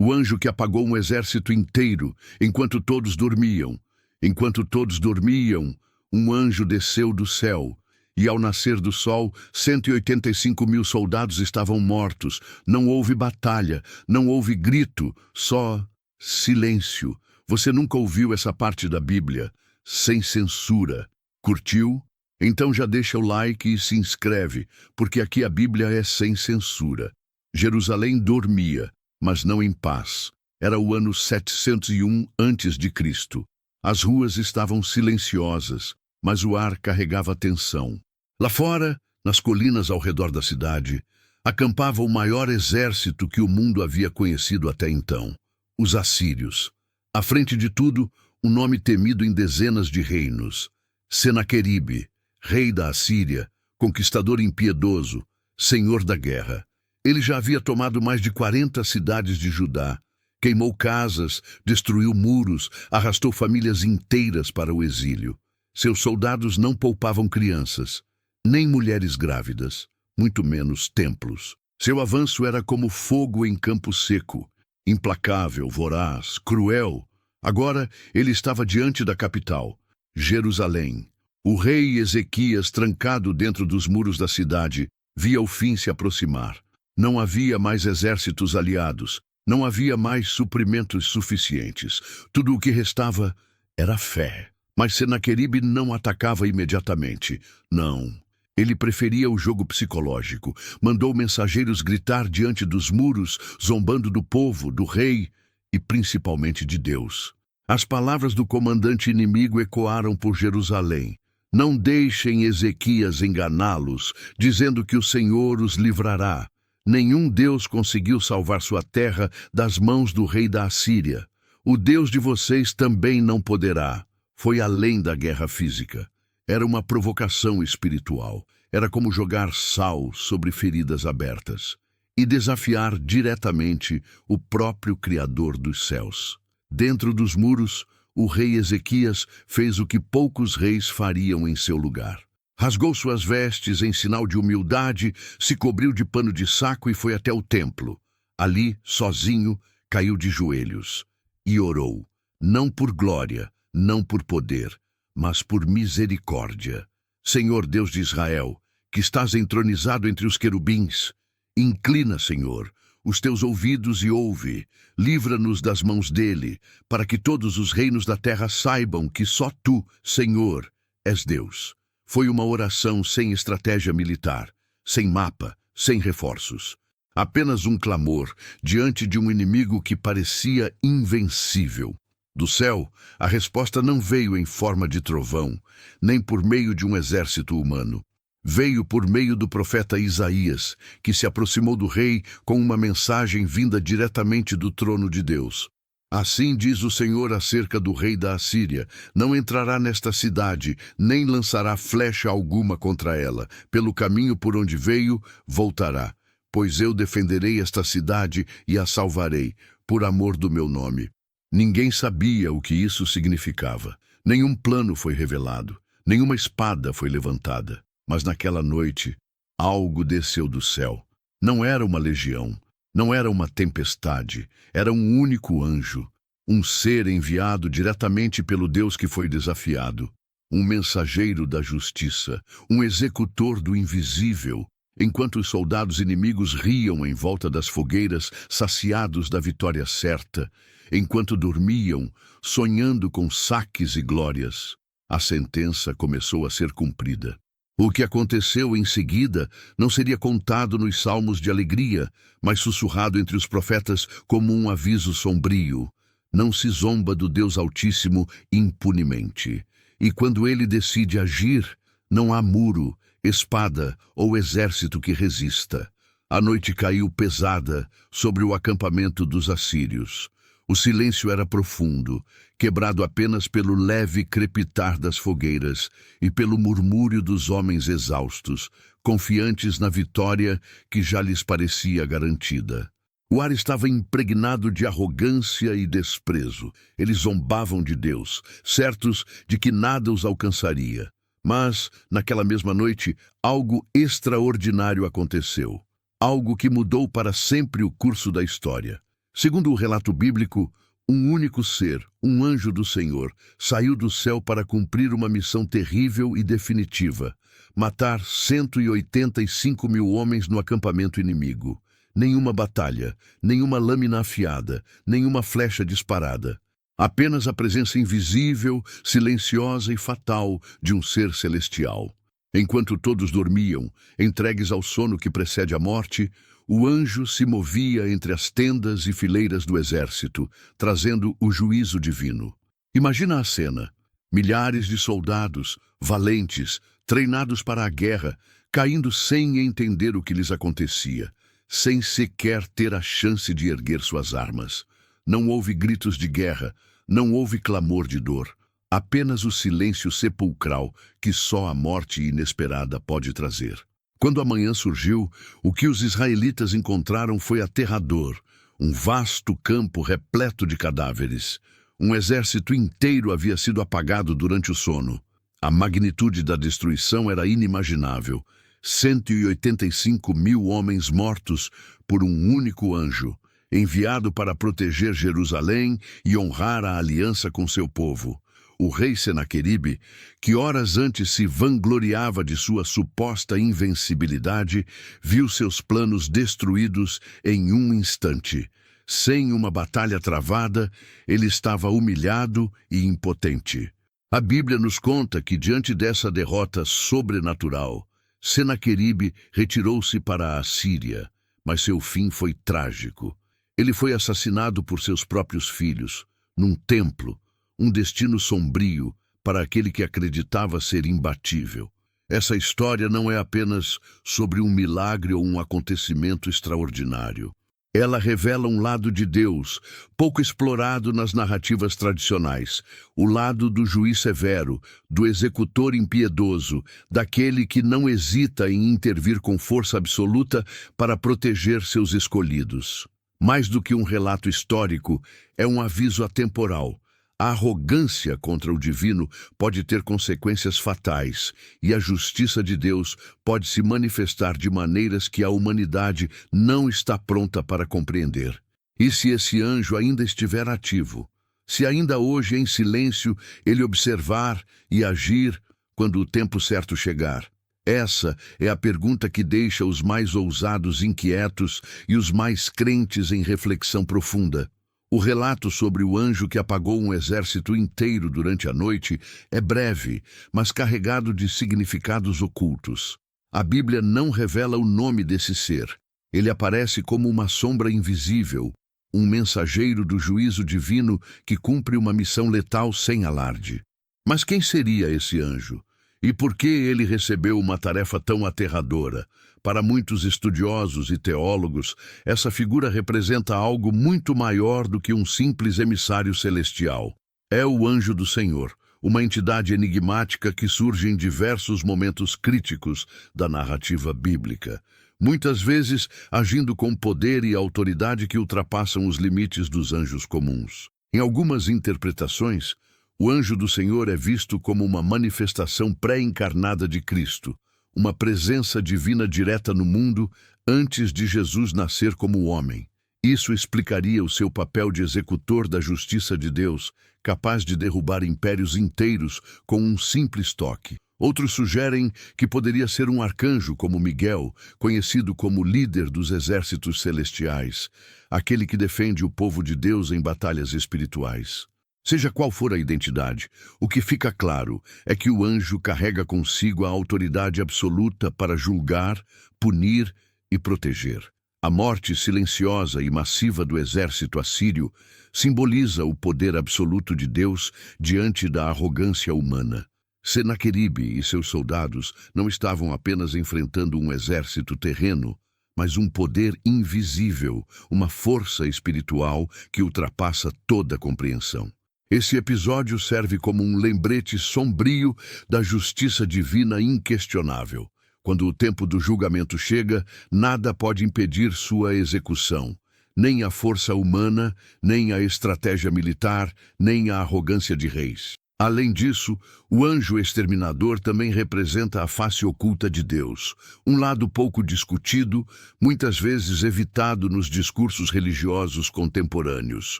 O anjo que apagou um exército inteiro enquanto todos dormiam. Enquanto todos dormiam, um anjo desceu do céu. E ao nascer do sol, 185 mil soldados estavam mortos. Não houve batalha, não houve grito, só silêncio. Você nunca ouviu essa parte da Bíblia? Sem censura. Curtiu? Então já deixa o like e se inscreve, porque aqui a Bíblia é sem censura. Jerusalém dormia, mas não em paz. Era o ano 701 a.C. As ruas estavam silenciosas, mas o ar carregava tensão. Lá fora, nas colinas ao redor da cidade, acampava o maior exército que o mundo havia conhecido até então, os assírios. À frente de tudo, um nome temido em dezenas de reinos: Senaqueribe, rei da Assíria, conquistador impiedoso, senhor da guerra. Ele já havia tomado mais de 40 cidades de Judá, queimou casas, destruiu muros, arrastou famílias inteiras para o exílio. Seus soldados não poupavam crianças, nem mulheres grávidas, muito menos templos. Seu avanço era como fogo em campo seco, implacável, voraz, cruel. Agora ele estava diante da capital, Jerusalém. O rei Ezequias, trancado dentro dos muros da cidade, via o fim se aproximar. Não havia mais exércitos aliados, não havia mais suprimentos suficientes. Tudo o que restava era fé. Mas Senaqueribe não atacava imediatamente. Não. Ele preferia o jogo psicológico. Mandou mensageiros gritar diante dos muros, zombando do povo, do rei e principalmente de Deus. As palavras do comandante inimigo ecoaram por Jerusalém. Não deixem Ezequias enganá-los, dizendo que o Senhor os livrará. Nenhum Deus conseguiu salvar sua terra das mãos do rei da Assíria. O Deus de vocês também não poderá. Foi além da guerra física. Era uma provocação espiritual. Era como jogar sal sobre feridas abertas e desafiar diretamente o próprio Criador dos céus. Dentro dos muros, o rei Ezequias fez o que poucos reis fariam em seu lugar. Rasgou suas vestes em sinal de humildade, se cobriu de pano de saco e foi até o templo. Ali, sozinho, caiu de joelhos e orou, não por glória, não por poder, mas por misericórdia. Senhor Deus de Israel, que estás entronizado entre os querubins, inclina, Senhor, os teus ouvidos e ouve. Livra-nos das mãos dele, para que todos os reinos da terra saibam que só tu, Senhor, és Deus. Foi uma oração sem estratégia militar, sem mapa, sem reforços. Apenas um clamor diante de um inimigo que parecia invencível. Do céu, a resposta não veio em forma de trovão, nem por meio de um exército humano. Veio por meio do profeta Isaías, que se aproximou do rei com uma mensagem vinda diretamente do trono de Deus. Assim diz o Senhor acerca do rei da Assíria: não entrará nesta cidade, nem lançará flecha alguma contra ela. Pelo caminho por onde veio, voltará. Pois eu defenderei esta cidade e a salvarei, por amor do meu nome. Ninguém sabia o que isso significava. Nenhum plano foi revelado, nenhuma espada foi levantada. Mas naquela noite, algo desceu do céu. Não era uma legião, não era uma tempestade, era um único anjo, um ser enviado diretamente pelo Deus que foi desafiado, um mensageiro da justiça, um executor do invisível. Enquanto os soldados inimigos riam em volta das fogueiras, saciados da vitória certa, enquanto dormiam, sonhando com saques e glórias, a sentença começou a ser cumprida. O que aconteceu em seguida não seria contado nos salmos de alegria, mas sussurrado entre os profetas como um aviso sombrio. Não se zomba do Deus Altíssimo impunemente. E quando ele decide agir, não há muro, espada ou exército que resista. A noite caiu pesada sobre o acampamento dos assírios. O silêncio era profundo, quebrado apenas pelo leve crepitar das fogueiras e pelo murmúrio dos homens exaustos, confiantes na vitória que já lhes parecia garantida. O ar estava impregnado de arrogância e desprezo. Eles zombavam de Deus, certos de que nada os alcançaria. Mas, naquela mesma noite, algo extraordinário aconteceu. Algo que mudou para sempre o curso da história. Segundo o relato bíblico, um único ser, um anjo do Senhor, saiu do céu para cumprir uma missão terrível e definitiva: matar 185 mil homens no acampamento inimigo. Nenhuma batalha, nenhuma lâmina afiada, nenhuma flecha disparada. Apenas a presença invisível, silenciosa e fatal de um ser celestial. Enquanto todos dormiam, entregues ao sono que precede a morte, o anjo se movia entre as tendas e fileiras do exército, trazendo o juízo divino. Imagina a cena: milhares de soldados, valentes, treinados para a guerra, caindo sem entender o que lhes acontecia, sem sequer ter a chance de erguer suas armas. Não houve gritos de guerra, não houve clamor de dor, apenas o silêncio sepulcral que só a morte inesperada pode trazer. Quando a manhã surgiu, o que os israelitas encontraram foi aterrador: um vasto campo repleto de cadáveres. Um exército inteiro havia sido apagado durante o sono. A magnitude da destruição era inimaginável. 185 mil homens mortos por um único anjo, enviado para proteger Jerusalém e honrar a aliança com seu povo. O rei Senaqueribe, que horas antes se vangloriava de sua suposta invencibilidade, viu seus planos destruídos em um instante. Sem uma batalha travada, ele estava humilhado e impotente. A Bíblia nos conta que, diante dessa derrota sobrenatural, Senaqueribe retirou-se para a Assíria, mas seu fim foi trágico. Ele foi assassinado por seus próprios filhos, num templo, um destino sombrio para aquele que acreditava ser imbatível. Essa história não é apenas sobre um milagre ou um acontecimento extraordinário. Ela revela um lado de Deus, pouco explorado nas narrativas tradicionais, o lado do juiz severo, do executor impiedoso, daquele que não hesita em intervir com força absoluta para proteger seus escolhidos. Mais do que um relato histórico, é um aviso atemporal. A arrogância contra o divino pode ter consequências fatais, e a justiça de Deus pode se manifestar de maneiras que a humanidade não está pronta para compreender. E se esse anjo ainda estiver ativo? Se ainda hoje, em silêncio, ele observar e agir quando o tempo certo chegar? Essa é a pergunta que deixa os mais ousados inquietos e os mais crentes em reflexão profunda. O relato sobre o anjo que apagou um exército inteiro durante a noite é breve, mas carregado de significados ocultos. A Bíblia não revela o nome desse ser. Ele aparece como uma sombra invisível, um mensageiro do juízo divino que cumpre uma missão letal sem alarde. Mas quem seria esse anjo? E por que ele recebeu uma tarefa tão aterradora? Para muitos estudiosos e teólogos, essa figura representa algo muito maior do que um simples emissário celestial. É o anjo do Senhor, uma entidade enigmática que surge em diversos momentos críticos da narrativa bíblica, muitas vezes agindo com poder e autoridade que ultrapassam os limites dos anjos comuns. Em algumas interpretações, o anjo do Senhor é visto como uma manifestação pré-encarnada de Cristo, uma presença divina direta no mundo antes de Jesus nascer como homem. Isso explicaria o seu papel de executor da justiça de Deus, capaz de derrubar impérios inteiros com um simples toque. Outros sugerem que poderia ser um arcanjo como Miguel, conhecido como líder dos exércitos celestiais, aquele que defende o povo de Deus em batalhas espirituais. Seja qual for a identidade, o que fica claro é que o anjo carrega consigo a autoridade absoluta para julgar, punir e proteger. A morte silenciosa e massiva do exército assírio simboliza o poder absoluto de Deus diante da arrogância humana. Senaqueribe e seus soldados não estavam apenas enfrentando um exército terreno, mas um poder invisível, uma força espiritual que ultrapassa toda compreensão. Esse episódio serve como um lembrete sombrio da justiça divina inquestionável. Quando o tempo do julgamento chega, nada pode impedir sua execução. Nem a força humana, nem a estratégia militar, nem a arrogância de reis. Além disso, o anjo exterminador também representa a face oculta de Deus, um lado pouco discutido, muitas vezes evitado nos discursos religiosos contemporâneos.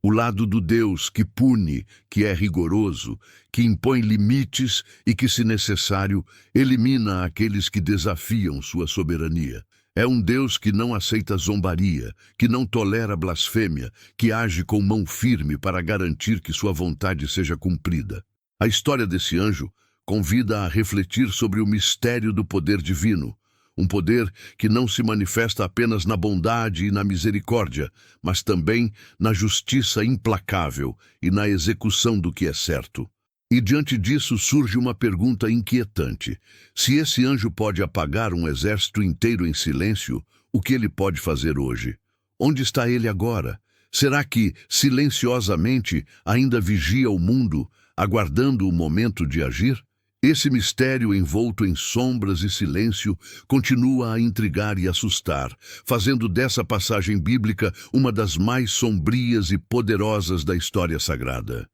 O lado do Deus que pune, que é rigoroso, que impõe limites e que, se necessário, elimina aqueles que desafiam sua soberania. É um Deus que não aceita zombaria, que não tolera blasfêmia, que age com mão firme para garantir que sua vontade seja cumprida. A história desse anjo convida a refletir sobre o mistério do poder divino, um poder que não se manifesta apenas na bondade e na misericórdia, mas também na justiça implacável e na execução do que é certo. E diante disso surge uma pergunta inquietante. Se esse anjo pode apagar um exército inteiro em silêncio, o que ele pode fazer hoje? Onde está ele agora? Será que, silenciosamente, ainda vigia o mundo, aguardando o momento de agir? Esse mistério envolto em sombras e silêncio continua a intrigar e assustar, fazendo dessa passagem bíblica uma das mais sombrias e poderosas da história sagrada.